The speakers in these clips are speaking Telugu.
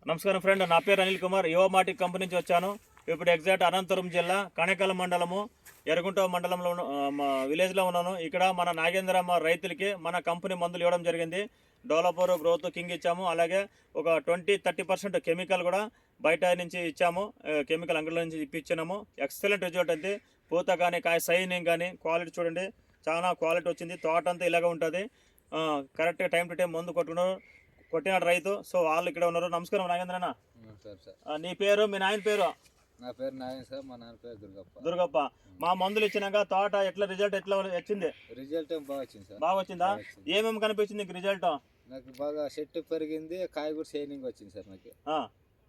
నమస్కారం ఫ్రెండ్, నా పేరు అనిల్ కుమార్. యువమాటిక్ కంపెనీ నుంచి వచ్చాను. ఇప్పుడు ఎగ్జాక్ట్ అనంతపురం జిల్లా కణకల మండలము ఎర్రగుంట మండలంలో విలేజ్లో ఉన్నాను. ఇక్కడ మన నాగేంద్రమ్మ రైతులకి మన కంపెనీ మందులు ఇవ్వడం జరిగింది. డెవలపర్ గ్రోత్ కింగ్ ఇచ్చాము. అలాగే ఒక 20-30% కెమికల్ కూడా బయట నుంచి ఇచ్చాము. కెమికల్ అంగడిలో నుంచి ఇప్పించినాము. ఎక్సలెంట్ రిజల్ట్ అంతే. పూత కానీ కాయ సైనింగ్ కానీ క్వాలిటీ చూడండి, చాలా క్వాలిటీ వచ్చింది. తోట అంతా ఇలాగ ఉంటుంది. కరెక్ట్గా టైం టు టైం మందు కొట్టినాడు రైతు. సో వాళ్ళు ఇక్కడ ఉన్నారు. నమస్కారం నాగేంద్రన్న. నీ పేరు, మీ నాయన పేరు? నా పేరు నాయన సార్, మా నాన్న పేరు దుర్గప్ప. మా మందులు ఇచ్చినాక తోట రిజల్ట్ ఎట్లా వచ్చింది? రిజల్ట్ బాగా వచ్చింది సార్. బాగా వచ్చిందా? ఏమేమి కనిపించింది రిజల్ట్? నాకు బాగా చెట్టు పెరిగింది, కాయ కూడా షైనింగ్ వచ్చింది సార్. నాకు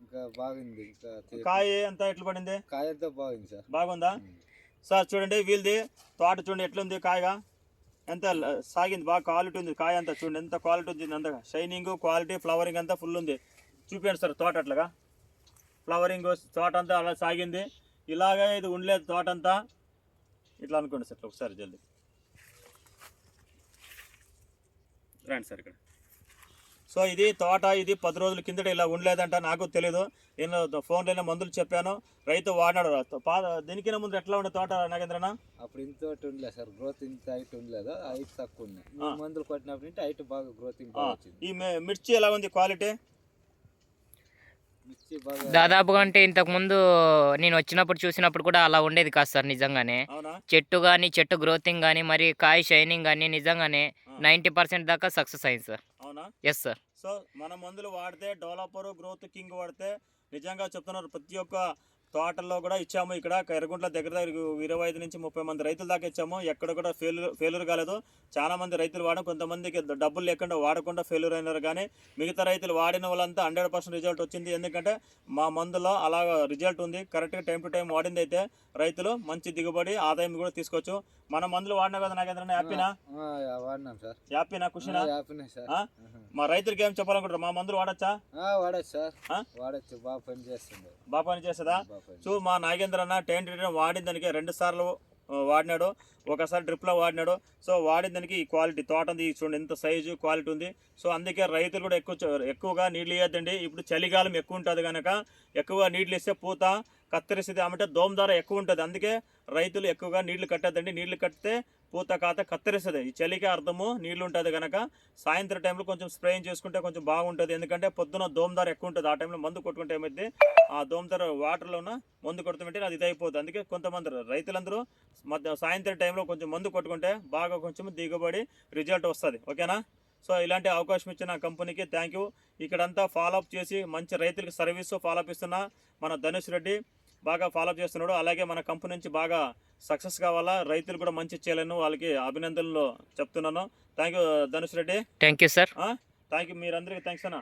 ఇంకా బాగుంది. ఇంకా కాయ అంతా ఎట్లా పడింది? కాయ అంతా బాగుంది సార్. బాగుందా సార్? చూడండి వీళ్ళది తోట చూడండి ఎట్లుంది. కాయగా ఎంత సాగింది, బాగా క్వాలిటీ ఉంది. కాయ అంతా చూడండి ఎంత క్వాలిటీ ఉంది. అంత షైనింగ్, క్వాలిటీ, ఫ్లవరింగ్ అంతా ఫుల్ ఉంది. చూపించండి సార్ తోట అట్లాగా. ఫ్లవరింగ్ తోట అంతా అలా సాగింది. ఇలాగే ఇది ఉండలేదు తోట అంతా. ఇట్లా అనుకోండి సార్ ఒకసారి జల్దీ రండి సార్ ఇక్కడ. సో ఇది తోట, ఇది 10 రోజుల కిందట ఇలా ఉండలేదంట. నాకు తెలీదు. నేను ఫోన్లోనే మందులు చెప్పాను, రైతు వాడినాడు. దీనికైనా ముందు ఎట్లా ఉండే తోట నాగేంద్రనా? అప్పుడు ఇంత ఉండలేదు సార్, గ్రోత్ ఇంత హైట్ ఉండలేదు, హైట్ తక్కువ ఉన్నాయి. మందులు కొట్టినప్పుడు హైట్ బాగా గ్రోతింగ్ వచ్చింది. ఈ మిర్చి ఎలా ఉంది క్వాలిటీ? దాదాపుగా అంటే ఇంతకు ముందు నేను వచ్చినప్పుడు చూసినప్పుడు కూడా అలా ఉండేది కాదు సార్. నిజంగానే చెట్టు కానీ, చెట్టు గ్రోతింగ్ కానీ, మరి కాయ షైనింగ్ కానీ నిజంగానే 90% దాకా సక్సెస్ అయింది సార్. అవునా? Yes sir. సో మన మందులు వాడితే, డెవలపర్ గ్రోత్ కింగ్ వాడితే నిజంగా చెప్తున్నారు. ప్రతి ఒక్క తోటల్లో కూడా ఇచ్చాము. ఇక్కడ ఎర్రగుంట్ల దగ్గర 25 నుంచి 30 మంది రైతుల దాకా ఇచ్చాము. ఎక్కడ కూడా ఫెయిల్యూర్ కాలేదు. చాలా మంది రైతులు వాడడం, కొంతమందికి డబ్బులు లేకుండా వాడకుండా ఫెయిల్యూర్ అయినారు. కానీ మిగతా రైతులు వాడిన వాళ్ళంతా 100% రిజల్ట్ వచ్చింది. ఎందుకంటే మా మందులో అలా రిజల్ట్ ఉంది. కరెక్ట్గా టైం టు టైం వాడింది అయితే రైతులు మంచి దిగుబడి, ఆదాయం కూడా తీసుకోవచ్చు. మన మందులు వాడినా కదా నాగేంద్ర? హ్యాపీనా? హ్యాపీనా, ఖుషినా? మా రైతులకి ఏం చెప్పాలనుకుంటారు? మా మందులు వాడచ్చా? వాడచ్చు సార్, వాడచ్చు. బాగా పని చేస్తుంది. బాగా పని చేస్తుందా? సో మా నాగేంద్ర అన్న 10 వాడిన దానికి 2 సార్లు వాడినాడు. ఒకసారి డ్రిప్లో వాడినాడు. సో వాడిన దానికి ఈ క్వాలిటీ తోట చూడండి ఎంత సైజు, క్వాలిటీ ఉంది. సో అందుకే రైతులు కూడా ఎక్కువగా నీళ్ళు ఇవ్వద్దండి. ఇప్పుడు చలికాలం ఎక్కువ ఉంటుంది కనుక ఎక్కువగా నీళ్ళు ఇస్తే పూత కత్తిరిస్తుంది. అంటే దోమదార ఎక్కువ ఉంటుంది. అందుకే రైతులు ఎక్కువగా నీళ్లు కట్టద్దండి. నీళ్లు కట్టితే పూత కాత కత్తిరిస్తుంది. ఈ చలికే అర్థము నీళ్లు ఉంటుంది కనుక సాయంత్రం టైంలో కొంచెం స్ప్రేయింగ్ చేసుకుంటే కొంచెం బాగుంటుంది. ఎందుకంటే పొద్దున దోమదార ఎక్కువ ఉంటుంది. ఆ టైంలో మందు కొట్టుకుంటే ఏమైతే ఆ దోమదార వాటర్లో ఉన్న మందు కొడుతుంటే అది ఇదైపోతుంది. అందుకే కొంతమంది రైతులందరూ సాయంత్రం టైంలో కొంచెం మందు కొట్టుకుంటే బాగా కొంచెం దిగుబడి రిజల్ట్ వస్తుంది. ఓకేనా? సో ఇలాంటి అవకాశం ఇచ్చిన కంపెనీకి థ్యాంక్ యూ. ఇక్కడంతా ఫాలోఅప్ చేసి మంచి రైతులకు సర్వీసు ఫాలోఅప్ ఇస్తున్న మన ధనుష్ రెడ్డి బాగా ఫాలోఅప్ చేస్తున్నాడు. అలాగే మన కంపెనీ నుంచి బాగా సక్సెస్ కావాలా, రైతులు కూడా మంచి చేయాలని వాళ్ళకి అభినందనలు చెప్తున్నాను. Thank you Dhanush Reddy. Thank you sir. Thank you. మీరందరికీ థ్యాంక్స్ అన్న.